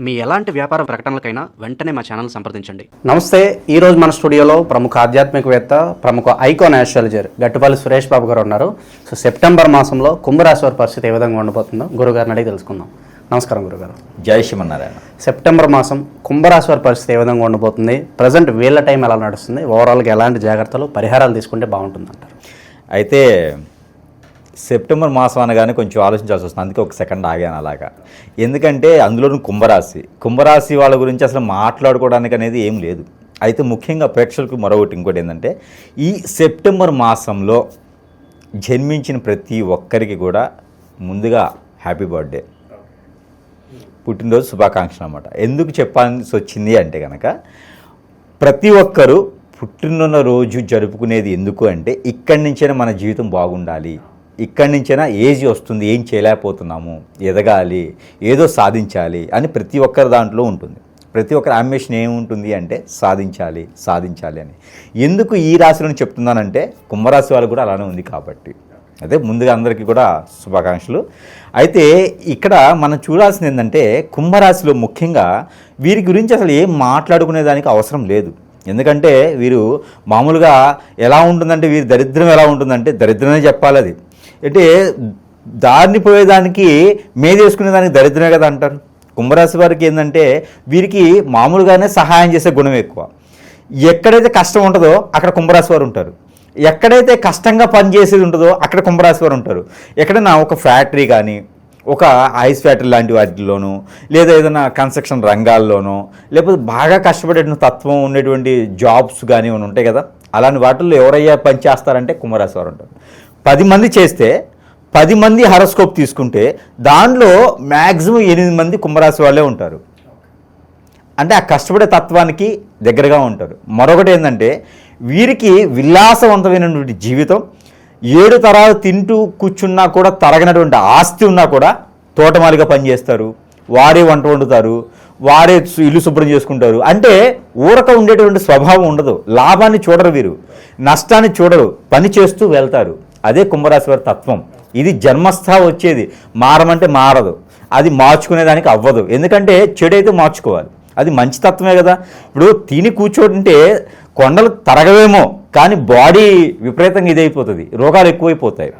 మీ ఎలాంటి వ్యాపార ప్రకటనలకైనా వెంటనే మా ఛానల్ సంప్రదించండి. నమస్తే. ఈరోజు మన స్టూడియోలో ప్రముఖ ఆధ్యాత్మికవేత్త, ప్రముఖ ఐకాన్ ఆస్ట్రాలజర్ గట్టుపల్లి సురేష్ బాబు గారు ఉన్నారు. సో సెప్టెంబర్ మాసంలో కుంభరాశి వారి పరిస్థితి ఏ విధంగా ఉండబోతుందో గురుగారిని అడిగి తెలుసుకుందాం. నమస్కారం గురుగారు. జై శ్రీమన్నారాయణ. సెప్టెంబర్ మాసం కుంభరాశి వారి పరిస్థితి ఏ విధంగా ఉండబోతుంది? ప్రజెంట్ వీళ్ళ టైం ఎలా నడుస్తుంది? ఓవరాల్గా ఎలాంటి జాగ్రత్తలు, పరిహారాలు తీసుకుంటే బాగుంటుంది అంటారు? అయితే సెప్టెంబర్ మాసం అనగానే కొంచెం ఆలోచించాల్సి వస్తుంది. అందుకే ఒక సెకండ్ ఆగాను అలాగా. ఎందుకంటే అందులోనూ కుంభరాశి వాళ్ళ గురించి అసలు మాట్లాడుకోవడానికి అనేది ఏం లేదు. అయితే ముఖ్యంగా ప్రేక్షకులకు మరొకటి ఇంకోటి ఏంటంటే, ఈ సెప్టెంబర్ మాసంలో జన్మించిన ప్రతి ఒక్కరికి కూడా ముందుగా హ్యాపీ బర్త్డే, పుట్టినరోజు శుభాకాంక్షలు అన్నమాట. ఎందుకు చెప్పాల్సి వచ్చింది అంటే కనుక, ప్రతి ఒక్కరూ పుట్టినరోజు జరుపుకునేది ఎందుకు అంటే, ఇక్కడి నుంచైనా మన జీవితం బాగుండాలి, ఇక్కడి నుంచైనా ఏజ్ వస్తుంది, ఏం చేయలేకపోతున్నాము, ఎదగాలి, ఏదో సాధించాలి అని ప్రతి ఒక్కరి దాంట్లో ఉంటుంది. ప్రతి ఒక్కరి అంబిషన్ ఏముంటుంది అంటే సాధించాలి అని. ఎందుకు ఈ రాశిలో చెప్తున్నానంటే, కుంభరాశి వాళ్ళు కూడా అలానే ఉంది కాబట్టి. అయితే ముందుగా అందరికీ కూడా శుభాకాంక్షలు. అయితే ఇక్కడ మనం చూడాల్సింది ఏంటంటే, కుంభరాశిలో ముఖ్యంగా వీరి గురించి అసలు ఏం మాట్లాడుకునేదానికి అవసరం లేదు. ఎందుకంటే వీరు మామూలుగా ఎలా ఉంటుందంటే, వీరి దరిద్రం ఎలా ఉంటుందంటే, దరిద్రమే చెప్పాలి. అది అంటే దారిని పోయేదానికి మేదేసుకునేదానికి దరిద్రమే కదా అంటారు. కుంభరాశి వారికి ఏంటంటే, వీరికి మామూలుగానే సహాయం చేసే గుణం ఎక్కువ. ఎక్కడైతే కష్టం ఉంటుందో అక్కడ కుంభరాశి వారు ఉంటారు. ఎక్కడైతే కష్టంగా పనిచేసేది ఉంటుందో అక్కడ కుంభరాశి వారు ఉంటారు. ఎక్కడైనా ఒక ఫ్యాక్టరీ కానీ, ఒక ఐస్ ఫ్యాక్టరీ లాంటి వాటిలోనూ, లేదా ఏదైనా కన్స్ట్రక్షన్ రంగాల్లోనూ, లేకపోతే బాగా కష్టపడే తత్వం ఉండేటువంటి జాబ్స్ కానీ ఏమైనా ఉంటాయి కదా, అలాంటి వాటిల్లో ఎవరయ్యా పని చేస్తారంటే కుంభరాశి వారు ఉంటారు. 10 మంది చేస్తే 10 మంది హారోస్కోప్ తీసుకుంటే దాంట్లో మ్యాక్సిమం 8 మంది కుంభరాశి వాళ్ళే ఉంటారు. అంటే ఆ కష్టపడే తత్వానికి దగ్గరగా ఉంటారు. మరొకటి ఏంటంటే, వీరికి విలాసవంతమైనటువంటి జీవితం, 7 తరాలు తింటూ కూర్చున్నా కూడా తరగనటువంటి ఆస్తి ఉన్నా కూడా తోటమాలిగా పనిచేస్తారు, వారే వంట వండుతారు, వారే ఇల్లు శుభ్రం చేసుకుంటారు. అంటే ఊరక ఉండేటువంటి స్వభావం ఉండదు. లాభాన్ని చూడరు వీరు, నష్టాన్ని చూడరు, పని చేస్తూ వెళ్తారు. అదే కుంభరాశి వారి తత్వం. ఇది జన్మస్థా వచ్చేది. మారమంటే మారదు, అది మార్చుకునేదానికి అవ్వదు. ఎందుకంటే చెడైతే మార్చుకోవాలి, అది మంచి తత్వమే కదా. ఇప్పుడు తిని కూర్చోంటే కొండలు తరగవేమో, కానీ బాడీ విపరీతంగా ఇదైపోతుంది, రోగాలు ఎక్కువైపోతాయి.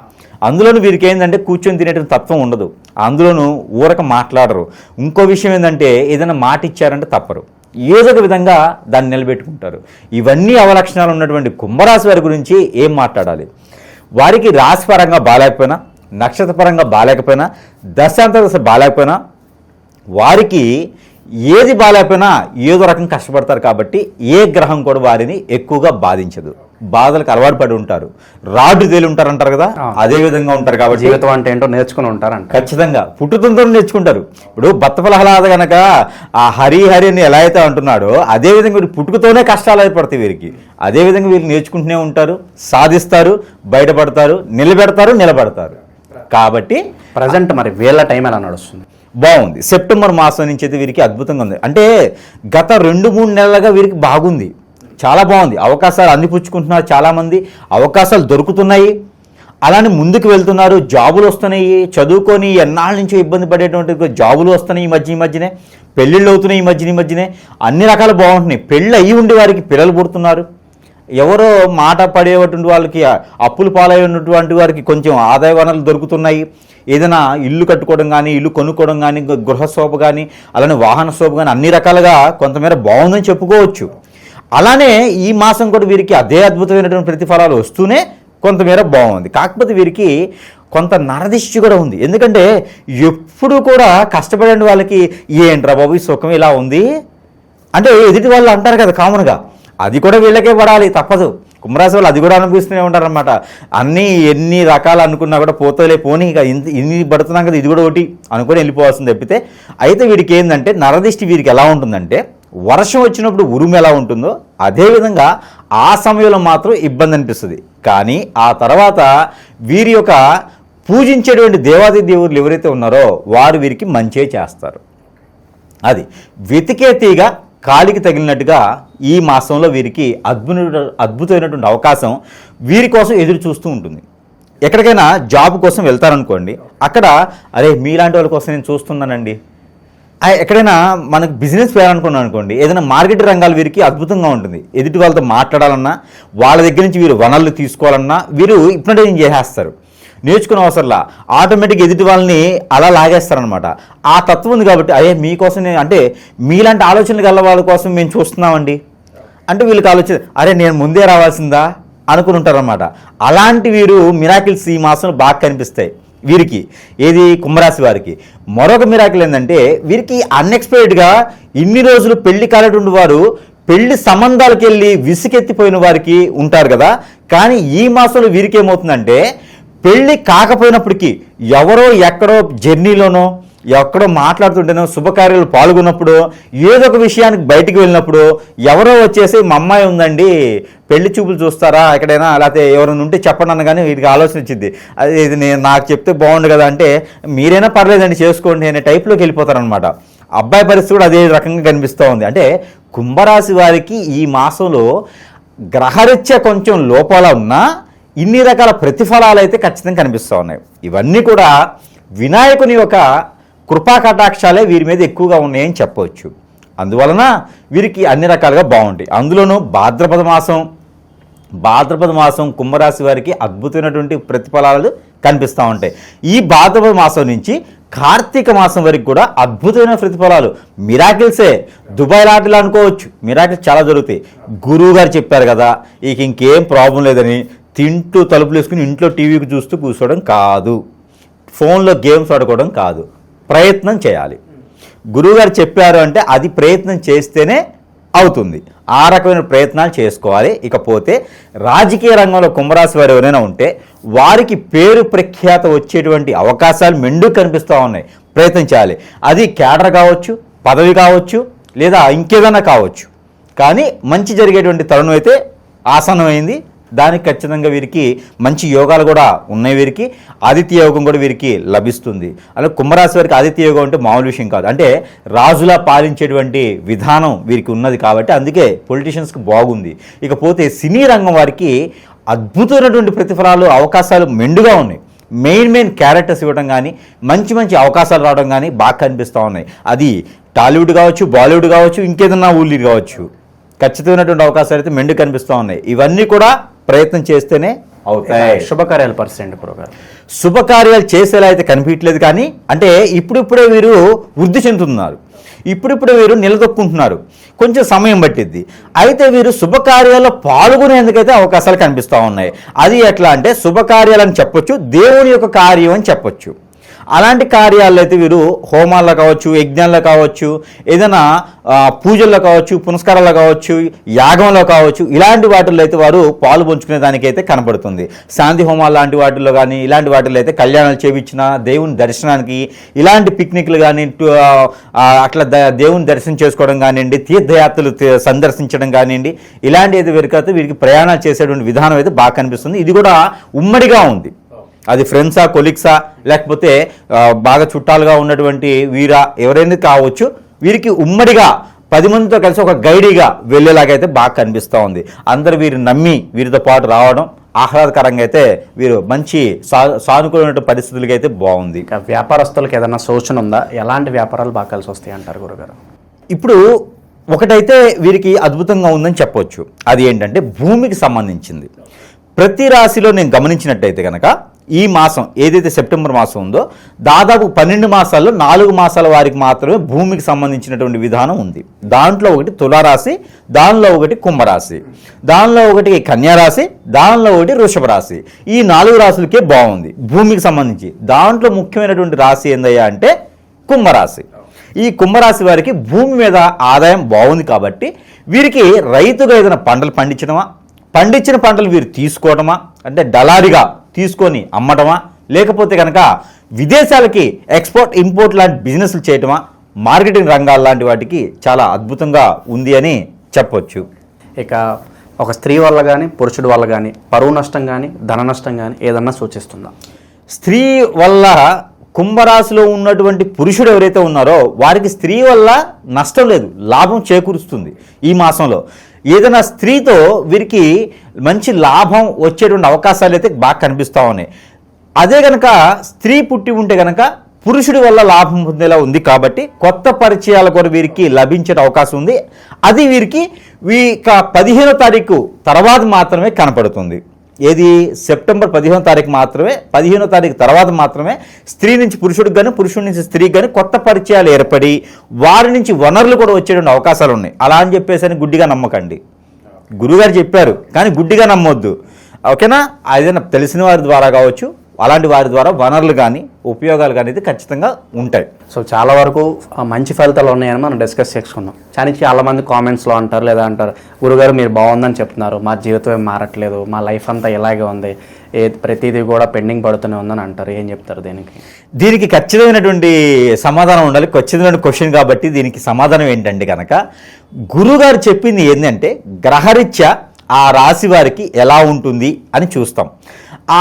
అందులోనూ వీరికి ఏంటంటే కూర్చొని తినేటువంటి తత్వం ఉండదు, అందులోనూ ఊరక మాట్లాడరు. ఇంకో విషయం ఏంటంటే, ఏదైనా మాట ఇచ్చారంటే తప్పరు, ఏదో ఒక విధంగా దాన్ని నిలబెట్టుకుంటారు. ఇవన్నీ అవలక్షణాలు ఉన్నటువంటి కుంభరాశి వారి గురించి ఏం మాట్లాడాలి? వారికి రాశిపరంగా బాగాలేకపోయినా, నక్షత్రపరంగా బాగాలేకపోయినా, దశాంతర దశ బాగాలేకపోయినా, వారికి ఏది బాగాలేకపోయినా ఏదో రకం కష్టపడతారు. కాబట్టి ఏ గ్రహం కూడా వారిని ఎక్కువగా బాధించదు. బాధలకు అలవాటు పడి ఉంటారు, రాడ్డు తేలి ఉంటారు అంటారు కదా, అదే విధంగా ఉంటారు. కాబట్టి జీవితం అంటే ఏంటో నేర్చుకుని ఉంటారంట. ఖచ్చితంగా పుట్టుతుందో నేర్చుకుంటారు. ఇప్పుడు బత్తపలహలాద కనుక ఆ హరి అని ఎలా అయితే అంటున్నాడో, అదేవిధంగా వీరు పుట్టుకతోనే కష్టాలు అయిపడతాయి వీరికి. అదేవిధంగా వీళ్ళు నేర్చుకుంటూనే ఉంటారు, సాధిస్తారు, బయటపడతారు, నిలబడతారు. కాబట్టి ప్రజెంట్ మరి వీళ్ళ టైం ఎలా నడుస్తుంది? బాగుంది. సెప్టెంబర్ మాసం నుంచి అయితే వీరికి అద్భుతంగా ఉంది. అంటే గత 2-3 నెలలుగా వీరికి బాగుంది, చాలా బాగుంది. అవకాశాలు అందిపుచ్చుకుంటున్నారు, చాలామంది అవకాశాలు దొరుకుతున్నాయి, అలానే ముందుకు వెళ్తున్నారు, జాబులు వస్తున్నాయి. చదువుకొని ఎన్నాళ్ళ నుంచో ఇబ్బంది పడేటువంటి జాబులు వస్తున్నాయి ఈ మధ్యనే. పెళ్ళిళ్ళు అవుతున్నాయి ఈ మధ్యనే. అన్ని రకాలు బాగుంటున్నాయి. పెళ్ళి అయ్యి ఉండే వారికి పిల్లలు పుడుతున్నారు. ఎవరో మాట పడేటువంటి వాళ్ళకి, అప్పులు పాలైనటువంటి వారికి కొంచెం ఆదాయ వనరులు దొరుకుతున్నాయి. ఏదైనా ఇల్లు కట్టుకోవడం కానీ, ఇల్లు కొనుక్కోవడం కానీ, గృహశోభ కానీ, అలానే వాహన శోభ కానీ, అన్ని రకాలుగా కొంతమేర బాగుందని చెప్పుకోవచ్చు. అలానే ఈ మాసం కూడా వీరికి అదే అద్భుతమైనటువంటి ప్రతిఫలాలు వస్తూనే కొంతమేర బాగుంది. కాకపోతే వీరికి కొంత నరదిష్టి కూడా ఉంది. ఎందుకంటే ఎప్పుడు కూడా కష్టపడే వాళ్ళకి ఏంట్రా బాబు ఈ సుఖం ఇలా ఉంది అంటే ఎదుటి వాళ్ళు అంటారు కదా కామన్గా, అది కూడా వీళ్ళకే పడాలి, తప్పదు. కుంభరాశి వాళ్ళు అది కూడా అనిపిస్తూనే ఉంటారనమాట. ఎన్ని రకాలు అనుకున్నా కూడా పోతలే పోనీ, ఇక ఇన్ని పడుతున్నాం కదా, ఇది కూడా ఒకటి అనుకుని వెళ్ళిపోవాల్సింది తప్పితే. అయితే వీడికి ఏంటంటే నరదిష్టి వీరికి ఎలా ఉంటుందంటే, వర్షం వచ్చినప్పుడు ఉరుము ఎలా ఉంటుందో అదేవిధంగా ఆ సమయంలో మాత్రం ఇబ్బంది అనిపిస్తుంది. కానీ ఆ తర్వాత వీరి యొక్క పూజించేటువంటి దేవాది దేవుళ్ళు ఎవరైతే ఉన్నారో వారు వీరికి మంచే చేస్తారు. అది వెతికే తీగ కాలికి తగిలినట్టుగా ఈ మాసంలో వీరికి అద్భుతమైనటువంటి అవకాశం వీరి కోసం ఎదురు చూస్తూ ఉంటుంది. ఎక్కడికైనా జాబ్ కోసం వెళ్తారనుకోండి, అక్కడ అరే మీలాంటి వాళ్ళ కోసం నేను చూస్తున్నానండి ఎక్కడైనా మనకు బిజినెస్ చేయాలనుకున్నాం అనుకోండి, ఏదైనా మార్కెటింగ్ రంగాలు వీరికి అద్భుతంగా ఉంటుంది. ఎదుటి వాళ్ళతో మాట్లాడాలన్నా, వాళ్ళ దగ్గర నుంచి వీరు వనరులు తీసుకోవాలన్నా వీరు హిప్నటైజింగ్ చేసేస్తారు. నేర్చుకునే అవసరంలా ఆటోమేటిక్ ఎదుటి వాళ్ళని అలా లాగేస్తారనమాట. ఆ తత్వం ఉంది కాబట్టి అయ్యే మీకోసం అంటే మీలాంటి ఆలోచనలు గల వాళ్ళ కోసం మేము చూస్తున్నామండి అంటే వీళ్ళకి ఆలోచన అరే నేను ముందే రావాల్సిందా అనుకుని ఉంటారనమాట. అలాంటి వీరు మిరాకిల్స్ ఈ మాసంలో బాగా కనిపిస్తాయి వీరికి. ఏది కుంభరాశి వారికి. మరొక మిరాకిల్ ఏంటంటే వీరికి అన్ఎక్స్పెక్టెడ్గా ఇన్ని రోజులు పెళ్లి కాలేటువంటి వారు పెళ్లి సంబంధాలకు వెళ్ళి విసుకెత్తిపోయిన వారికి ఉంటారు కదా. కానీ ఈ మాసంలో వీరికి ఏమవుతుందంటే పెళ్ళి కాకపోయినప్పటికీ ఎవరో ఎక్కడో జర్నీలోనో ఎక్కడో మాట్లాడుతుంటేనో శుభకార్యాలు పాల్గొన్నప్పుడు ఏదో ఒక విషయానికి బయటికి వెళ్ళినప్పుడు ఎవరో వచ్చేసి మా అమ్మాయి ఉందండి పెళ్లి చూపులు చూస్తారా ఎక్కడైనా లేకపోతే ఎవరైనా ఉంటే చెప్పండి అనగానే వీటికి ఆలోచన వచ్చింది. అది ఇది నేను నాకు చెప్తే బాగుండు కదా అంటే మీరైనా పర్లేదండి చేసుకోండి అనే టైప్లోకి వెళ్ళిపోతారనమాట. అబ్బాయి పరిస్థితి కూడా అదే రకంగా కనిపిస్తూ ఉంది. అంటే కుంభరాశి వారికి ఈ మాసంలో గ్రహరీత్యా కొంచెం లోపాల ఉన్నా ఇన్ని రకాల ప్రతిఫలాలు అయితే ఖచ్చితంగా కనిపిస్తూ ఉన్నాయి. ఇవన్నీ కూడా వినాయకుని యొక్క కృపా కటాక్షాలే వీరి మీద ఎక్కువగా ఉన్నాయని చెప్పవచ్చు. అందువలన వీరికి అన్ని రకాలుగా బాగుంటాయి. అందులోనూ భాద్రపద మాసం కుంభరాశి వారికి అద్భుతమైనటువంటి ప్రతిఫలాలు కనిపిస్తూ ఉంటాయి. ఈ భాద్రపద మాసం నుంచి కార్తీక మాసం వరకు కూడా అద్భుతమైన ప్రతిఫలాలు మిరాకిల్సే. దుబాయ్ లాటలు అనుకోవచ్చు, మిరాకిల్స్ చాలా జరుగుతాయి. గురువు గారు చెప్పారు కదా ఇక ఇంకేం ప్రాబ్లం లేదని తింటూ తలుపులు వేసుకుని ఇంట్లో టీవీకి చూస్తూ కూర్చోవడం కాదు, ఫోన్లో గేమ్స్ ఆడుకోవడం కాదు, ప్రయత్నం చేయాలి. గురువుగారు చెప్పారు అంటే అది ప్రయత్నం చేస్తేనే అవుతుంది. ఆ రకమైన ప్రయత్నాలు చేసుకోవాలి. ఇకపోతే రాజకీయ రంగంలో కుంభరాశి వారు ఎవరైనా ఉంటే వారికి పేరు ప్రఖ్యాత వచ్చేటువంటి అవకాశాలు మెండు కనిపిస్తూ ఉన్నాయి. ప్రయత్నం చేయాలి. అది క్యాడర్ కావచ్చు, పదవి కావచ్చు, లేదా ఇంకేదైనా కావచ్చు. కానీ మంచి జరిగేటువంటి తరుణం అయితే ఆసన్నమైంది. దానికి ఖచ్చితంగా వీరికి మంచి యోగాలు కూడా ఉన్నాయి. వీరికి ఆదిత్య యోగం కూడా వీరికి లభిస్తుంది. అలా కుంభరాశి వారికి ఆదిత్య యోగం అంటే మామూలు విషయం కాదు. అంటే రాజులా పాలించేటువంటి విధానం వీరికి ఉన్నది కాబట్టి అందుకే పొలిటీషియన్స్కి బాగుంది. ఇకపోతే సినీ రంగం వారికి అద్భుతమైనటువంటి ప్రతిఫలాలు అవకాశాలు మెండుగా ఉన్నాయి. మెయిన్ క్యారెక్టర్స్ ఇవ్వడం కానీ మంచి అవకాశాలు రావడం కానీ బాగా కనిపిస్తూ ఉన్నాయి. అది టాలీవుడ్ కావచ్చు, బాలీవుడ్ కావచ్చు, ఇంకేదన్నా ఊళ్ళీ కావచ్చు. ఖచ్చితమైనటువంటి అవకాశాలు అయితే మెండు కనిపిస్తూ ఉన్నాయి. ఇవన్నీ కూడా ప్రయత్నం చేస్తేనే అవుతాయి. శుభకార్యాలు పరిస్థితి గురుగారు. శుభకార్యాలు చేసేలా అయితే కనిపించట్లేదు. కానీ అంటే ఇప్పుడిప్పుడే వీరు వృద్ధి చెందుతున్నారు, ఇప్పుడిప్పుడే వీరు నిలదొక్కుంటున్నారు. కొంచెం సమయం పట్టిద్ది. అయితే వీరు శుభకార్యాల్లో పాల్గొనేందుకైతే అవకాశాలు కనిపిస్తూ ఉన్నాయి. అది ఎట్లా అంటే శుభకార్యాలని చెప్పొచ్చు, దేవుని యొక్క కార్యం అని చెప్పొచ్చు. అలాంటి కార్యాల్లో అయితే వీరు హోమాల్లో కావచ్చు, యజ్ఞాల్లో కావచ్చు, ఏదైనా పూజల్లో కావచ్చు, పునస్కారాల్లో కావచ్చు, యాగంలో కావచ్చు, ఇలాంటి వాటిల్లో అయితే వారు పాలు పంచుకునే దానికైతే కనపడుతుంది. శాంతి హోమాలు లాంటి వాటిల్లో కానీ ఇలాంటి వాటిల్లో అయితే కళ్యాణాలు చేయించిన దేవుని దర్శనానికి ఇలాంటి పిక్నిక్లు కానీ అట్లా దేవుని దర్శనం చేసుకోవడం కానివ్వండి, తీర్థయాత్రలు సందర్శించడం కానివ్వండి, ఇలాంటి అయితే వీరికి ప్రయాణాలు చేసేటువంటి విధానం అయితే బాగా కనిపిస్తుంది. ఇది కూడా ఉమ్మడిగా ఉంది. అది ఫ్రెండ్సా, కొలీగ్సా, లేకపోతే బాగా చుట్టాలుగా ఉన్నటువంటి వీరా ఎవరైనా కావచ్చు. వీరికి ఉమ్మడిగా 10 మందితో కలిసి ఒక గైడీగా వెళ్ళేలాగైతే బాగా కనిపిస్తూ ఉంది. అందరూ వీరు నమ్మి వీరితో పాటు రావడం ఆహ్లాదకరంగా అయితే వీరు మంచి సానుకూలమైన పరిస్థితులకి అయితే బాగుంది. వ్యాపారస్తులకు ఏదైనా సూచన ఉందా? ఎలాంటి వ్యాపారాలు బాగా కలిసి వస్తాయి అంటారు గురుగారు? ఇప్పుడు ఒకటైతే వీరికి అద్భుతంగా ఉందని చెప్పొచ్చు. అది ఏంటంటే భూమికి సంబంధించింది. ప్రతి రాశిలో నేను గమనించినట్టయితే కనుక ఈ మాసం ఏదైతే సెప్టెంబర్ మాసం ఉందో దాదాపు 12 మాసాల్లో 4 మాసాల వారికి మాత్రమే భూమికి సంబంధించినటువంటి విధానం ఉంది. దాంట్లో ఒకటి తులారాశి, దానిలో ఒకటి కుంభరాశి, దానిలో ఒకటి కన్యారాశి, దానిలో ఒకటి వృషభ రాశి. ఈ 4 రాశులకే బాగుంది భూమికి సంబంధించి. దాంట్లో ముఖ్యమైనటువంటి రాశి ఏందయ్యా అంటే కుంభరాశి. ఈ కుంభరాశి వారికి భూమి మీద ఆదాయం బాగుంది కాబట్టి వీరికి రైతుగా ఏదైనా పంటలు పండించిన పంటలు వీరు తీసుకోవడమా అంటే దళారిగా తీసుకొని అమ్మటమా, లేకపోతే కనుక విదేశాలకి ఎక్స్పోర్ట్ ఇంపోర్ట్ లాంటి బిజినెస్లు చేయటమా, మార్కెటింగ్ రంగాల లాంటి వాటికి చాలా అద్భుతంగా ఉంది అని చెప్పొచ్చు. ఇక ఒక స్త్రీ వల్ల కానీ పురుషుడి వల్ల కానీ పరువు నష్టం కానీ ధన నష్టం కానీ ఏదన్నా సూచిస్తుందా? స్త్రీ వల్ల కుంభరాశిలో ఉన్నటువంటి పురుషుడు ఎవరైతే ఉన్నారో వారికి స్త్రీ వల్ల నష్టం లేదు, లాభం చేకూరుస్తుంది. ఈ మాసంలో ఏదైనా స్త్రీతో వీరికి మంచి లాభం వచ్చేటువంటి అవకాశాలు అయితే బాగా కనిపిస్తూ ఉన్నాయి. అదే కనుక స్త్రీ పుట్టి ఉంటే కనుక పురుషుడి వల్ల లాభం పొందేలా ఉంది కాబట్టి కొత్త పరిచయాల కూడా వీరికి లభించే అవకాశం ఉంది. అది వీరికి 15వ తారీఖు తర్వాత మాత్రమే కనపడుతుంది. ఏది సెప్టెంబర్ 15వ తారీఖు మాత్రమే, 15వ తారీఖు తర్వాత మాత్రమే స్త్రీ నుంచి పురుషుడికి కానీ పురుషుడి నుంచి స్త్రీకి కానీ కొత్త పరిచయాలు ఏర్పడి వారి నుంచి వనరులు కూడా వచ్చేటువంటి అవకాశాలు ఉన్నాయి. అలా అని చెప్పేసి గుడ్డిగా నమ్మకండి. గురుగారు చెప్పారు కానీ గుడ్డిగా నమ్మొద్దు, ఓకేనా? ఏదైనా తెలిసిన వారి ద్వారా కావచ్చు, అలాంటి వారి ద్వారా వనరులు కానీ ఉపయోగాలు కానీ అయితే ఖచ్చితంగా ఉంటాయి. సో చాలా వరకు మంచి ఫలితాలు ఉన్నాయని మనం డిస్కస్ చేసుకున్నాం. కానీ చాలా మంది కామెంట్స్లో అంటారు, లేదా అంటారు, గురుగారు మీరు బాగుందని చెప్తున్నారు, మా జీవితం ఏం మారట్లేదు, మా లైఫ్ అంతా ఇలాగే ఉంది, ప్రతిదీ కూడా పెండింగ్ పడుతూనే ఉందని అంటారు. ఏం చెప్తారు దీనికి ఖచ్చితమైనటువంటి సమాధానం ఉండాలి. ఖచ్చితమైన క్వశ్చన్ కాబట్టి దీనికి సమాధానం ఏంటంటే కనుక గురుగారు చెప్పింది ఏంటంటే గ్రహరీత్యా ఆ రాశి వారికి ఎలా ఉంటుంది అని చూస్తాం.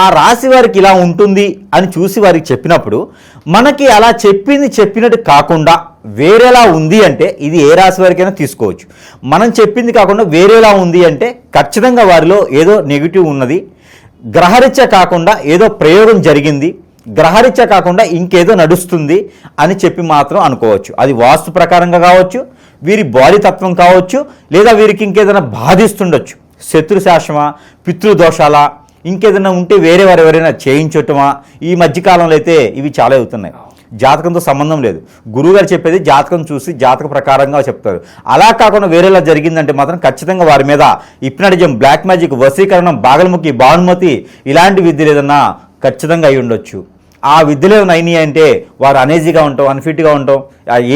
ఆ రాశి వారికి ఇలా ఉంటుంది అని చూసి వారికి చెప్పినప్పుడు మనకి అలా చెప్పినట్టు కాకుండా వేరేలా ఉంది అంటే ఇది ఏ రాశి వారికైనా తీసుకోవచ్చు. మనం చెప్పింది కాకుండా వేరేలా ఉంది అంటే ఖచ్చితంగా వారిలో ఏదో నెగిటివ్ ఉన్నది, గ్రహరీత్యా కాకుండా ఏదో ప్రయోగం జరిగింది, గ్రహరీత్యా కాకుండా ఇంకేదో నడుస్తుంది అని చెప్పి మాత్రం అనుకోవచ్చు. అది వాస్తు ప్రకారంగా కావచ్చు, వీరి బాడీ తత్వం కావచ్చు, లేదా వీరికి ఇంకేదైనా బాధిస్తుండొచ్చు, శత్రుశాసమా, పితృదోషాల, ఇంకేదైనా ఉంటే వేరే వారు ఎవరైనా చేయించటమా. ఈ మధ్యకాలంలో అయితే ఇవి చాలా అవుతున్నాయి. జాతకంతో సంబంధం లేదు, గురువుగారు చెప్పేది జాతకం చూసి జాతక ప్రకారంగా చెప్తారు. అలా కాకుండా వేరేలా జరిగిందంటే మాత్రం ఖచ్చితంగా వారి మీద హిప్నాటిజం, బ్లాక్ మ్యాజిక్, వశీకరణం, బాగలముఖి, భానుమతి ఇలాంటి విద్యలు ఏదన్నా ఖచ్చితంగా అయి ఉండొచ్చు. ఆ విద్యలో అయినాయి అంటే వారు అనేజీగా ఉంటాం, అన్ఫిట్గా ఉంటాం,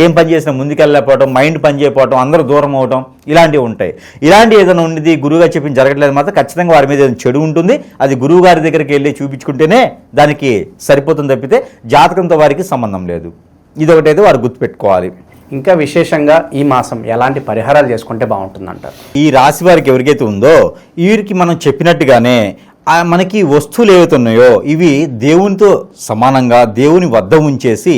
ఏం పని చేసినా ముందుకెళ్ళలేకపోవడం, మైండ్ పని చేయకపోవడం, అందరూ దూరం అవడం, ఇలాంటివి ఉంటాయి. ఇలాంటివి ఏదైనా ఉండేది గురువుగారు చెప్పింది జరగట్లేదు మాత్రం ఖచ్చితంగా వారి మీద ఏదైనా చెడు ఉంటుంది. అది గురువు గారి దగ్గరికి వెళ్ళి చూపించుకుంటేనే దానికి సరిపోతుంది తప్పితే జాతకంతో వారికి సంబంధం లేదు. ఇదొకటైతే వారు గుర్తుపెట్టుకోవాలి. ఇంకా విశేషంగా ఈ మాసం ఎలాంటి పరిహారాలు చేసుకుంటే బాగుంటుందంటారు? ఈ రాశి వారికి ఎవరికైతే ఉందో వీరికి మనం చెప్పినట్టుగానే మనకి వస్తువులు ఏవైతున్నాయో ఇవి దేవునితో సమానంగా దేవుని వద్ద ఉంచేసి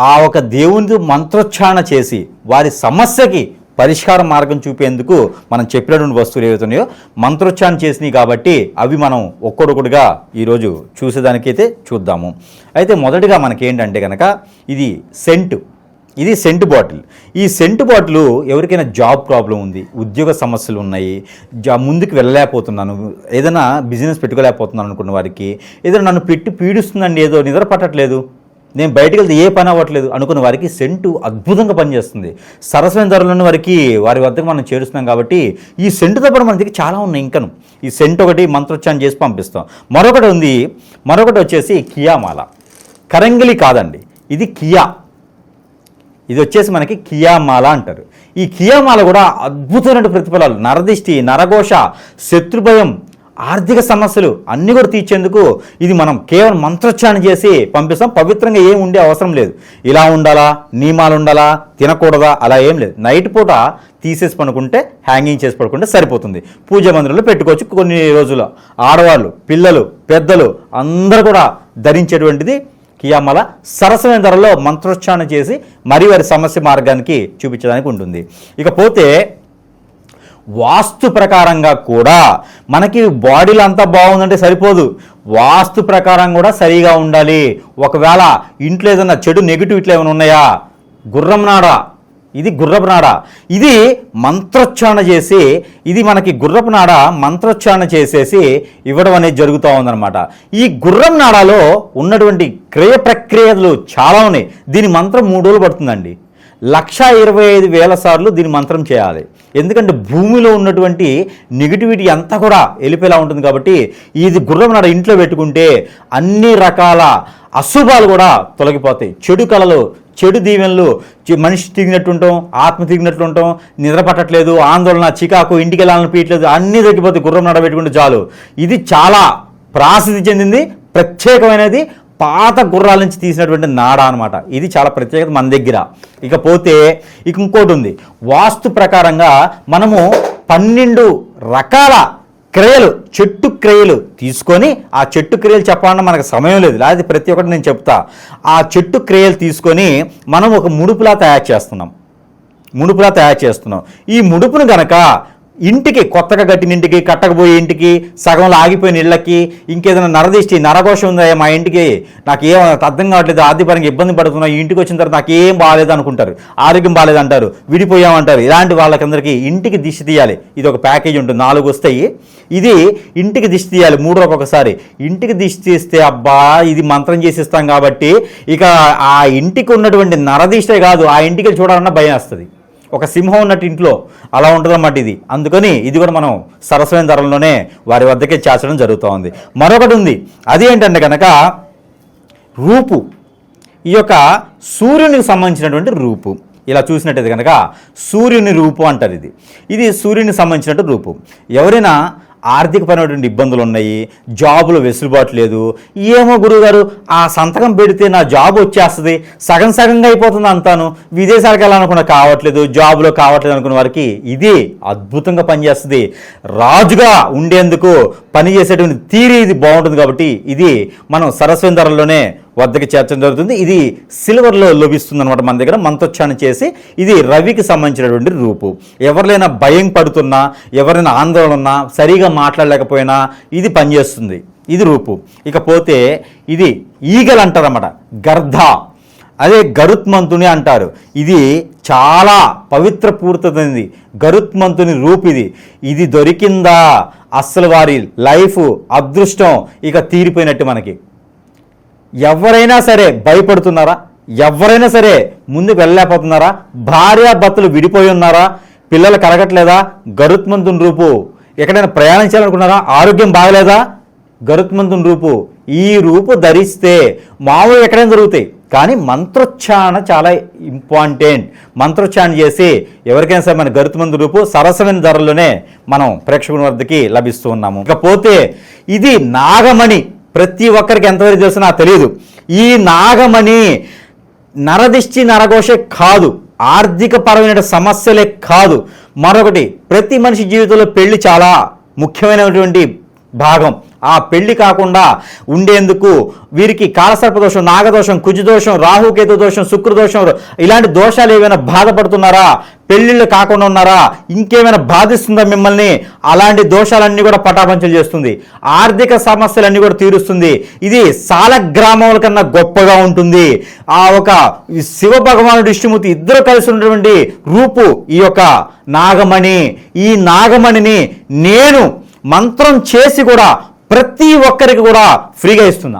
ఆ ఒక దేవునితో మంత్రోచ్చారణ చేసి వారి సమస్యకి పరిష్కార మార్గం చూపేందుకు మనం చెప్పినటువంటి వస్తువులు ఏవైతున్నాయో మంత్రోచ్చారణ చేసినాయి కాబట్టి అవి మనం ఒక్కొక్కటిగా ఈరోజు చూసేదానికైతే చూద్దాము. అయితే మొదటిగా మనకేంటంటే కనుక ఇది సెంట్ బాటిల్. ఈ సెంట్ బాటిల్ ఎవరికైనా జాబ్ ప్రాబ్లం ఉంది, ఉద్యోగ సమస్యలు ఉన్నాయి, ముందుకు వెళ్ళలేకపోతున్నాను, ఏదైనా బిజినెస్ పెట్టుకోలేకపోతున్నాను అనుకున్న వారికి, ఏదైనా నన్ను పెట్టి పీడిస్తుందండి, ఏదో నిద్ర పట్టట్లేదు, నేను బయటకు వెళ్తే ఏ పని అవ్వట్లేదు అనుకున్న వారికి సెంటు అద్భుతంగా పనిచేస్తుంది. సరసమైన ధరలను వారికి వారి వద్దకు మనం చేరుస్తున్నాం కాబట్టి ఈ సెంటుతో పాటు మన దగ్గర చాలా ఉన్నాయి. ఇంకను ఈ సెంట్ ఒకటి మంత్రోచ్చారణ చేసి పంపిస్తాం. మరొకటి వచ్చేసి కియామాల. కరంగిలి కాదండి, ఇది కియా. ఇది వచ్చేసి మనకి కియామాల అంటారు. ఈ కియామాల కూడా అద్భుతమైన ప్రతిఫలాలు, నరదిష్టి, నరఘోష, శత్రుభయం, ఆర్థిక సమస్యలు అన్నీ కూడా తీర్చేందుకు ఇది మనం కేవలం మంత్రోచ్చారణ చేసి పంపిస్తాం. పవిత్రంగా ఏం ఉండే అవసరం లేదు. ఇలా ఉండాలా, నియమాలు ఉండాలా, తినకూడదా, అలా ఏం లేదు. నైట్ పూట తీసేసి పడుకుంటే, హ్యాంగింగ్ చేసి పడుకుంటే సరిపోతుంది. పూజ మందిరంలో పెట్టుకోవచ్చు. కొన్ని రోజులు ఆడవాళ్ళు, పిల్లలు, పెద్దలు అందరూ కూడా ధరించేటువంటిది కియామాల. సరసమైన ధరలో మంత్రోచ్చారణ చేసి మరి వారి సమస్య మార్గానికి చూపించడానికి ఉంటుంది. ఇకపోతే వాస్తు ప్రకారంగా కూడా మనకి బాడీలో అంతా బాగుందంటే సరిపోదు, వాస్తు ప్రకారం కూడా సరిగా ఉండాలి. ఒకవేళ ఇంట్లో ఏదైనా చెడు నెగిటివ్ ఇట్లా ఏమైనా ఉన్నాయా, ఇది గుర్రపు నాడ, ఇది మంత్రోచ్చారణ చేసి, ఇది మనకి గుర్రపు నాడ మంత్రోచ్చారణ చేసేసి ఇవ్వడం అనేది జరుగుతూ ఉందన్నమాట. ఈ గుర్రం నాడాలో ఉన్నటువంటి క్రియ ప్రక్రియలు చాలా ఉన్నాయి. దీని మంత్రం 3 రోజులు పడుతుందండి. 1,25,000 సార్లు దీని మంత్రం చేయాలి. ఎందుకంటే భూమిలో ఉన్నటువంటి నెగిటివిటీ అంతా కూడా వెళ్ళిపోయేలా ఉంటుంది కాబట్టి ఇది గుర్రం నాడ ఇంట్లో పెట్టుకుంటే అన్ని రకాల అశుభాలు కూడా తొలగిపోతాయి. చెడు కళలు, చెడు దీవెనలు, మనిషి తిరిగినట్టు ఉంటాం, ఆత్మ తిరిగినట్లు ఉంటాం, నిద్ర పట్టట్లేదు, ఆందోళన, చికాకు, ఇంటికి వెళ్ళాలని పీయట్లేదు, అన్నీ తగ్గిపోతాయి గుర్రం నాడ పెట్టుకుంటే చాలు. ఇది చాలా ప్రాసిద్ధి చెందింది, ప్రత్యేకమైనది, పాత గుర్రాల నుంచి తీసినటువంటి నాడ అనమాట. ఇది చాలా ప్రత్యేకత మన దగ్గర. ఇకపోతే ఇంకోటి ఉంది. వాస్తు ప్రకారంగా మనము 12 రకాల క్రియలు, చెట్టు క్రియలు తీసుకొని, ఆ చెట్టు క్రియలు చెప్పాలన్నా మనకు సమయం లేదు, లేదా ప్రతి ఒక్కటి నేను చెప్తా. ఆ చెట్టు క్రియలు తీసుకొని మనం ఒక ముడుపులా తయారు చేస్తున్నాం. ఈ ముడుపును గనక ఇంటికి కొత్తగా కట్టిన ఇంటికి, కట్టకపోయే ఇంటికి, సగంలో ఆగిపోయిన ఇళ్ళకి, ఇంకేదైనా నరదిష్టి నరఘోషం ఉందా మా ఇంటికి, నాకు ఏం అర్థం కావట్లేదు, ఆర్థికపరంగా ఇబ్బంది పడుతున్నా, ఈ ఇంటికి వచ్చిన తర్వాత నాకు ఏం బాగాలేదు అనుకుంటారు, ఆరోగ్యం బాగాలేదు అంటారు, విడిపోయామంటారు. ఇలాంటి వాళ్ళకందరికీ ఇంటికి దిష్టి తీయాలి. ఇది ఒక ప్యాకేజ్ ఉంటుంది, 4 వస్తాయి. ఇది ఇంటికి దిష్టి తీయాలి 3 రోజులకు ఒకసారి. ఇంటికి దిష్టి తీస్తే అబ్బా ఇది మంత్రం చేసిస్తాం కాబట్టి ఇక ఆ ఇంటికి ఉన్నటువంటి నరదిష్టే కాదు, ఆ ఇంటికి చూడాలన్నా భయం వస్తుంది. ఒక సింహం ఉన్నట్టు ఇంట్లో అలా ఉంటుందన్నమాట ఇది. అందుకని ఇది కూడా మనం సరసమైన ధరల్లోనే వారి వద్దకే చేర్చడం జరుగుతూ ఉంది. మరొకటి ఉంది, అది ఏంటంటే కనుక రూపు. ఈ యొక్క సూర్యునికి సంబంధించినటువంటి రూపు. ఇలా చూసినట్టయితే కనుక సూర్యుని రూపు అంటారు. ఇది సూర్యునికి సంబంధించినట్టు రూపు. ఎవరైనా ఆర్థికపరమైనటువంటి ఇబ్బందులు ఉన్నాయి, జాబులో వెసులుబాటు లేదు, ఏమో గురువుగారు ఆ సంతకం పెడితే నా జాబ్ వచ్చేస్తుంది, సగం సగంగా అయిపోతుంది అంతాను, విదేశాలకు వెళ్ళాలనుకున్న కావట్లేదు, జాబులో కావట్లేదు అనుకున్న వారికి ఇది అద్భుతంగా పనిచేస్తుంది. రాజుగా ఉండేందుకు పనిచేసేటువంటి తీరి ఇది బాగుంటుంది. కాబట్టి ఇది మనం సరస్వతి ధరల్లోనే వద్దకి చేర్చడం జరుగుతుంది. ఇది సిల్వర్లో లభిస్తుంది అనమాట మన దగ్గర. మంత్రోచ్చారణ చేసి ఇది రవికి సంబంధించినటువంటి రూపు. ఎవరినైనా భయం పడుతున్నా, ఎవరైనా ఆందోళన ఉన్నా, సరిగా మాట్లాడలేకపోయినా ఇది పనిచేస్తుంది. ఇది రూపు. ఇకపోతే ఇది ఈగలు అంటారన్నమాట, గర్ధ, అదే గరుత్మంతుని అంటారు. ఇది చాలా పవిత్ర పూర్తయింది గరుత్మంతుని రూపు. ఇది దొరికిందా అస్సలు వారి లైఫ్ అదృష్టం ఇక తీరిపోయినట్టు. మనకి ఎవరైనా సరే భయపడుతున్నారా, ఎవరైనా సరే ముందుకు వెళ్ళలేకపోతున్నారా, భార్యాభర్తలు విడిపోయి ఉన్నారా, పిల్లలు కలగట్లేదా, గరుత్మంతుని రూపు. ఎక్కడైనా ప్రయాణించాలనుకున్నారా, ఆరోగ్యం బాగలేదా, గరుత్మంతుని రూపు. ఈ రూపు ధరిస్తే మామూలు ఎక్కడైనా జరుగుతాయి, కానీ మంత్రోచ్చారణ చాలా ఇంపార్టెంట్. మంత్రోచ్చారణ చేసి ఎవరికైనా సరే మన గరుత్మంతుని రూపు సరసమైన ధరల్లోనే మనం ప్రేక్షకుల వద్దకి లభిస్తూ ఉన్నాము. ఇకపోతే ఇది నాగమణి. ప్రతి ఒక్కరికి ఎంతవరకు తెలుసు నాకు తెలియదు. ఈ నాగమణి నరదిష్టి నరఘోషే కాదు, ఆర్థిక పరమైన సమస్యలే కాదు, మరొకటి ప్రతి మనిషి జీవితంలో పెళ్లి చాలా ముఖ్యమైనటువంటి భాగం. ఆ పెళ్లి కాకుండా ఉండేందుకు వీరికి కాలసర్పదోషం, నాగదోషం, కుజదోషం, రాహుకేతు దోషం, శుక్రదోషం, ఇలాంటి దోషాలు ఏమైనా బాధపడుతున్నారా, పెళ్లిళ్ళు కాకుండా ఉన్నారా, ఇంకేమైనా బాధిస్తుందా మిమ్మల్ని, అలాంటి దోషాలన్నీ కూడా పటాపంచలు చేస్తుంది. ఆర్థిక సమస్యలన్నీ కూడా తీరుస్తుంది. ఇది సాలగ్రామముల కన్నా గొప్పగా ఉంటుంది. ఆ ఒక శివ భగవానుడు విష్ణుమూర్తి ఇద్దరు కలిసి ఉన్నటువంటి రూపు ఈ యొక్క నాగమణి. ఈ నాగమణిని నేను మంత్రం చేసి కూడా ప్రతి ఒక్కరికి కూడా ఫ్రీగా ఇస్తున్నా,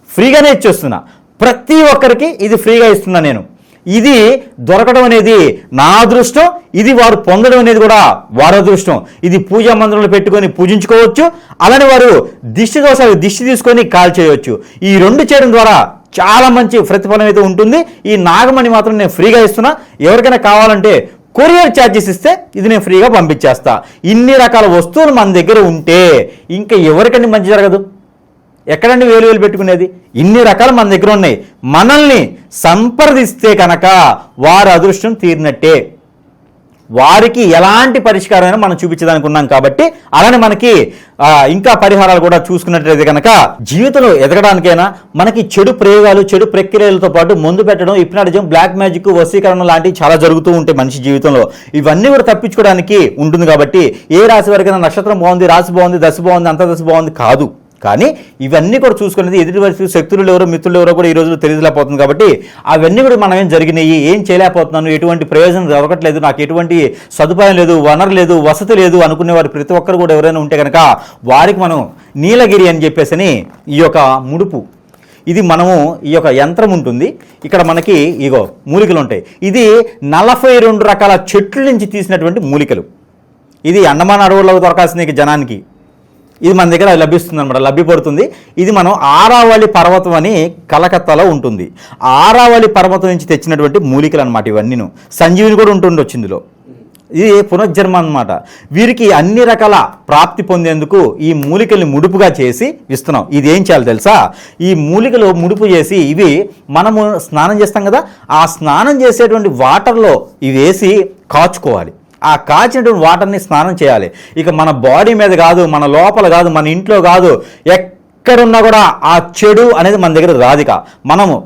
ఫ్రీగానే ఇచ్చేస్తున్నా. ప్రతి ఒక్కరికి ఇది ఫ్రీగా ఇస్తున్నా నేను. ఇది దొరకడం అనేది నా అదృష్టం, ఇది వారు పొందడం అనేది కూడా వారి అదృష్టం. ఇది పూజా మందిరంలో పెట్టుకొని పూజించుకోవచ్చు, అలానే వారు దిష్టి దోషాలు దిష్టి తీసుకొని కాల్ చేయవచ్చు. ఈ 2 చేయడం ద్వారా చాలా మంచి ప్రతిఫలం అయితే ఉంటుంది. ఈ నాగమణి మాత్రం నేను ఫ్రీగా ఇస్తున్నా. ఎవరికైనా కావాలంటే కొరియర్ ఛార్జెస్ ఇస్తే ఇది నేను ఫ్రీగా పంపించేస్తా. ఇన్ని రకాల వస్తువులు మన దగ్గర ఉంటే ఇంకా ఎవరికండి మంచి జరగదు, ఎక్కడండి వేలు పెట్టుకునేది? ఇన్ని రకాలు మన దగ్గర ఉన్నాయి. మనల్ని సంప్రదిస్తే కనుక వారి అదృష్టం తీరినట్టే. వారికి ఎలాంటి పరిష్కారమైనా మనం చూపించడానికి ఉన్నాం కాబట్టి, అలానే మనకి ఇంకా పరిహారాలు కూడా చూసుకున్నట్లయితే కనుక జీవితంలో ఎదగడానికైనా మనకి చెడు ప్రయోగాలు, చెడు ప్రక్రియలతో పాటు మందు పెట్టడం, హిప్నాటిజం, బ్లాక్ మ్యాజిక్, వశీకరణ లాంటివి చాలా జరుగుతూ ఉంటాయి మనిషి జీవితంలో. ఇవన్నీ కూడా తప్పించుకోవడానికి ఉంటుంది. కాబట్టి ఏ రాశి వారికైనా నక్షత్రం బాగుంది, రాశి బాగుంది, దశ బాగుంది, అంతర్దశ బాగుంది కాదు. కానీ ఇవన్నీ కూడా చూసుకునేది ఎదుటి వయసు శక్తులు ఎవరో మిత్రులు ఎవరో కూడా ఈ రోజులో తెలియలేకపోతుంది. కాబట్టి అవన్నీ కూడా మనం ఏం జరిగినాయి, ఏం చేయలేకపోతున్నాను, ఎటువంటి ప్రయోజనం దొరకట్లేదు, నాకు ఎటువంటి సదుపాయం లేదు, వనరు లేదు, వసతి లేదు అనుకునే వారు ప్రతి ఒక్కరు కూడా ఎవరైనా ఉంటే కనుక వారికి మనం నీలగిరి అని చెప్పేసి ఈ యొక్క ముడుపు, ఇది మనము ఈ యొక్క యంత్రం ఉంటుంది. ఇక్కడ మనకి ఇగో మూలికలు ఉంటాయి. ఇది 42 రకాల చెట్ల నుంచి తీసినటువంటి మూలికలు. ఇది అండమాన్ అడవుల్లో దొరకాల్సిన జనానికి ఇది మన దగ్గర లభిస్తుంది అనమాట, లభ్యపడుతుంది. ఇది మనం ఆరావళి పర్వతం అని కలకత్తాలో ఉంటుంది. ఆరావళి పర్వతం నుంచి తెచ్చినటువంటి మూలికలు అనమాట ఇవన్నీను. సంజీవిని కూడా ఉంటుండొచ్చు ఇందులో. ఇది పునర్జన్మ అన్నమాట. వీరికి అన్ని రకాల ప్రాప్తి పొందేందుకు ఈ మూలికల్ని ముడుపుగా చేసి ఇస్తున్నాం. ఇది ఏం చేయాలి తెలుసా? ఈ మూలికలు ముడుపు చేసి ఇవి మనము స్నానం చేస్తాం కదా, ఆ స్నానం చేసేటువంటి వాటర్లో ఇవి వేసి కాచుకోవాలి. ఆ కాచినటువంటి వాటర్ని స్నానం చేయాలి. ఇక మన బాడీ మీద కాదు, మన లోపల కాదు, మన ఇంట్లో కాదు, ఎక్కడున్నా కూడా ఆ చెడు అనేది మన దగ్గర రాదిక. మనము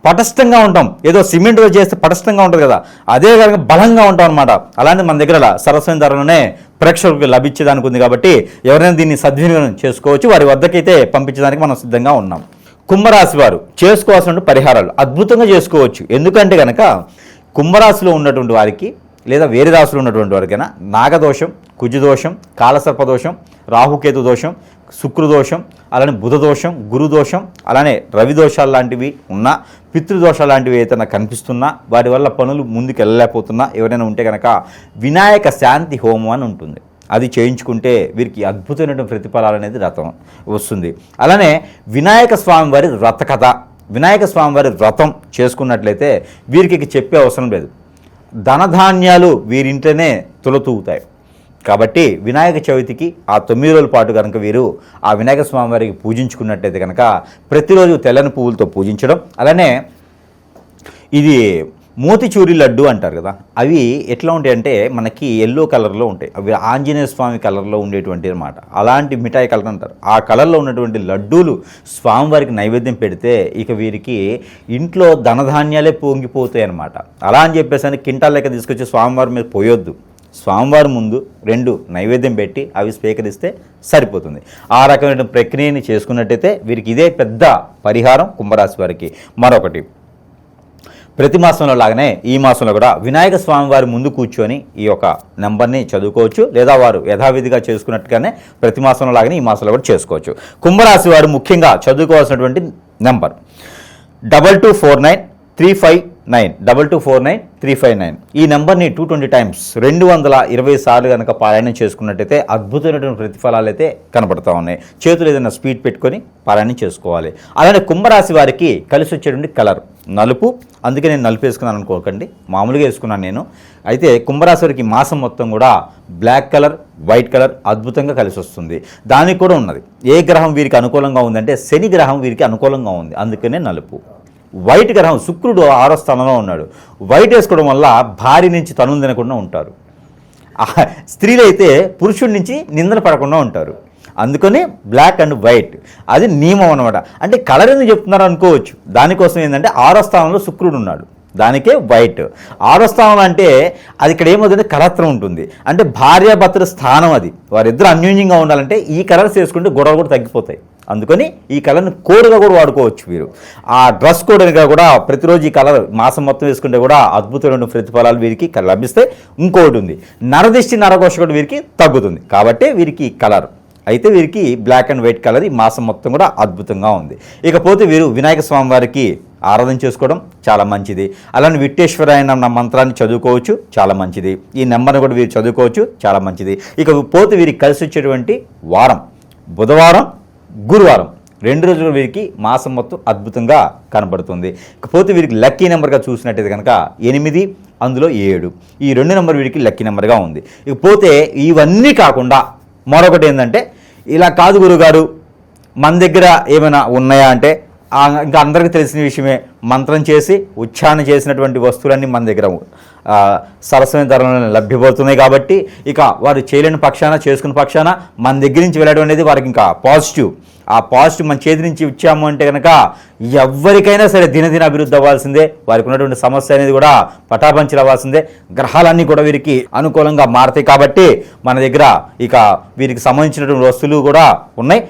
పటిష్టంగా ఉంటాం. ఏదో సిమెంట్తో చేస్తే పటిష్టంగా ఉంటుంది కదా, అదే కనుక బలంగా ఉంటాం అనమాట. అలాంటి మన దగ్గర సరస్వతి ధరలోనే ప్రేక్షకులకు లభించేదానికి ఉంది కాబట్టి ఎవరైనా దీన్ని సద్వినియోగం చేసుకోవచ్చు. వారి వద్దకైతే పంపించడానికి మనం సిద్ధంగా ఉన్నాం. కుంభరాశి వారు చేసుకోవాల్సిన పరిహారాలు అద్భుతంగా చేసుకోవచ్చు. ఎందుకంటే కనుక కుంభరాశిలో ఉన్నటువంటి వారికి లేదా వేరే రాశిలో ఉన్నటువంటి వారికైనా నాగదోషం, కుజదోషం, కాలసర్పదోషం, రాహుకేతు దోషం, శుక్రదోషం, అలానే బుధదోషం, గురుదోషం, అలానే రవి దోషాలు లాంటివి ఉన్నా, పితృదోషాలు లాంటివి ఏదైనా కనిపిస్తున్నా, వాటి వల్ల పనులు ముందుకు వెళ్ళలేకపోతున్నా ఎవరైనా ఉంటే కనుక వినాయక శాంతి హోమం అని ఉంటుంది. అది చేయించుకుంటే వీరికి అద్భుతమైనటువంటి ప్రతిఫలాలు అనేది రథం వస్తుంది. అలానే వినాయక స్వామి వారి వ్రత కథ, వినాయక స్వామి వారి వ్రతం చేసుకున్నట్లయితే వీరికి చెప్పే అవసరం లేదు. ధనధాన్యాలు వీరింట్లోనే తులతూగుతాయి. కాబట్టి వినాయక చవితికి ఆ 9 రోజుల పాటు కనుక వీరు ఆ వినాయక స్వామి వారికి పూజించుకున్నట్టయితే కనుక ప్రతిరోజు తెల్లని పువ్వులతో పూజించడం, అలానే ఇది మోతిచూరి లడ్డు అంటారు కదా, అవి ఎట్లా ఉంటాయంటే మనకి ఎల్లో కలర్లో ఉంటాయి. అవి ఆంజనేయ స్వామి కలర్లో ఉండేటువంటి అనమాట. అలాంటి మిఠాయి కలర్ అంటారు. ఆ కలర్లో ఉన్నటువంటి లడ్డూలు స్వామివారికి నైవేద్యం పెడితే ఇక వీరికి ఇంట్లో ధనధాన్యాలే పొంగిపోతాయి అనమాట. అలా అని చెప్పేసి కింటాల లెక్క తీసుకొచ్చి స్వామివారి మీద పోయొద్దు. స్వామివారి ముందు 2 నైవేద్యం పెట్టి అవి స్వీకరిస్తే సరిపోతుంది. ఆ రకమైన ప్రక్రియని చేసుకున్నట్టయితే వీరికి ఇదే పెద్ద పరిహారం కుంభరాశి వారికి. మరొకటి, ప్రతి మాసంలో లాగానే ఈ మాసంలో కూడా వినాయక స్వామి వారి ముందు కూర్చొని ఈ యొక్క నెంబర్ని చదువుకోవచ్చు, లేదా వారు యథావిధిగా చేసుకున్నట్టుగానే ప్రతి మాసంలో లాగానే ఈ మాసంలో కూడా చేసుకోవచ్చు. కుంభరాశి వారు ముఖ్యంగా చదువుకోవాల్సినటువంటి నెంబర్ 224935 224935. ఈ నెంబర్ని 220 టైమ్స్ 220 సార్లు కనుక పారాయణం చేసుకున్నట్టయితే అద్భుతమైనటువంటి ప్రతిఫలాలు అయితే కనబడతా ఉన్నాయి. చేతులు ఏదైనా స్పీడ్ పెట్టుకొని పారాయణం చేసుకోవాలి. అలానే కుంభరాశి వారికి కలిసి వచ్చేటువంటి కలర్ నలుపు. అందుకే నేను నలుపు వేసుకున్నాను అనుకోకండి, మామూలుగా వేసుకున్నాను నేను. అయితే కుంభరాశి వారికి మాసం మొత్తం కూడా బ్లాక్ కలర్, వైట్ కలర్ అద్భుతంగా కలిసి వస్తుంది. దానికి కూడా ఉన్నది. ఏ గ్రహం వీరికి అనుకూలంగా ఉందంటే శని గ్రహం వీరికి అనుకూలంగా ఉంది, అందుకనే నలుపు. వైట్ గ్రహం శుక్రుడు 6వ స్థానంలో ఉన్నాడు. వైట్ వేసుకోవడం వల్ల భార్య నుంచి తనులు తినకుండా ఉంటారు. స్త్రీలు అయితే పురుషుడి నుంచి నిందన పడకుండా ఉంటారు. అందుకని బ్లాక్ అండ్ వైట్ అది నియమం అనమాట. అంటే కలర్ ఎందుకు చెప్తున్నారు అనుకోవచ్చు. దానికోసం ఏంటంటే 6వ స్థానంలో శుక్రుడు ఉన్నాడు, దానికే వైట్. 6వ స్థానం అంటే అది ఇక్కడ ఏమవుతుందంటే కలత్రం ఉంటుంది. అంటే భార్యాభర్తల స్థానం అది. వారిద్దరు అన్యోన్యంగా ఉండాలంటే ఈ కలర్స్ వేసుకుంటే గొడవలు కూడా తగ్గిపోతాయి. అందుకని ఈ కలర్ని కోడ్గా కూడా వాడుకోవచ్చు మీరు. ఆ డ్రెస్ కోడ్గా కూడా ప్రతిరోజు ఈ కలర్ మాసం మొత్తం వేసుకుంటే కూడా అద్భుతమైన ప్రతిఫలాలు వీరికి లభిస్తాయి. ఇంకోటి ఉంది, నరదిష్టి నరఘోష కూడా వీరికి తగ్గుతుంది. కాబట్టి వీరికి కలర్ అయితే వీరికి బ్లాక్ అండ్ వైట్ కలర్ ఈ మాసం మొత్తం కూడా అద్భుతంగా ఉంది. ఇకపోతే వీరు వినాయక స్వామి వారికి ఆరాధన చేసుకోవడం చాలా మంచిది. అలానే విట్టేశ్వరాయ అన్న మంత్రాన్ని చదువుకోవచ్చు, చాలా మంచిది. ఈ నెంబర్ని కూడా వీరు చదువుకోవచ్చు, చాలా మంచిది. ఇకపోతే వీరికి కలిసి వచ్చేటువంటి వారం బుధవారం, గురువారం 2 రోజులు వీరికి మాసం మొత్తం అద్భుతంగా కనబడుతుంది. ఇకపోతే వీరికి లక్కీ నెంబర్గా చూసినట్టయితే కనుక 8, అందులో 7 ఈ 2 నెంబర్ వీరికి లక్కీ నెంబర్గా ఉంది. ఇకపోతే ఇవన్నీ కాకుండా మరొకటి ఏంటంటే, ఇలా కాదు గురుగారు మన దగ్గర ఏమైనా ఉన్నాయా అంటే ఇంకా అందరికీ తెలిసిన విషయమే, మంత్రం చేసి ఉచ్చారణ చేసినటువంటి వస్తువులన్నీ మన దగ్గర సరస్వతి ధరలో లభ్యమవుతున్నాయి. కాబట్టి ఇక వారు చేయలేని పక్షాన, చేసుకున్న పక్షాన మన దగ్గర నుంచి వెళ్ళడం అనేది వారికి ఇంకా పాజిటివ్. ఆ పాజిటివ్ మన చేతి నుంచి ఇచ్చాము అంటే కనుక ఎవరికైనా సరే దినదిన అభివృద్ధి అవ్వాల్సిందే. వారికి ఉన్నటువంటి సమస్య అనేది కూడా పటాపంచలు అవ్వాల్సిందే. గ్రహాలన్నీ కూడా వీరికి అనుకూలంగా మారతాయి. కాబట్టి మన దగ్గర ఇక వీరికి సంబంధించినటువంటి వస్తువులు కూడా ఉన్నాయి.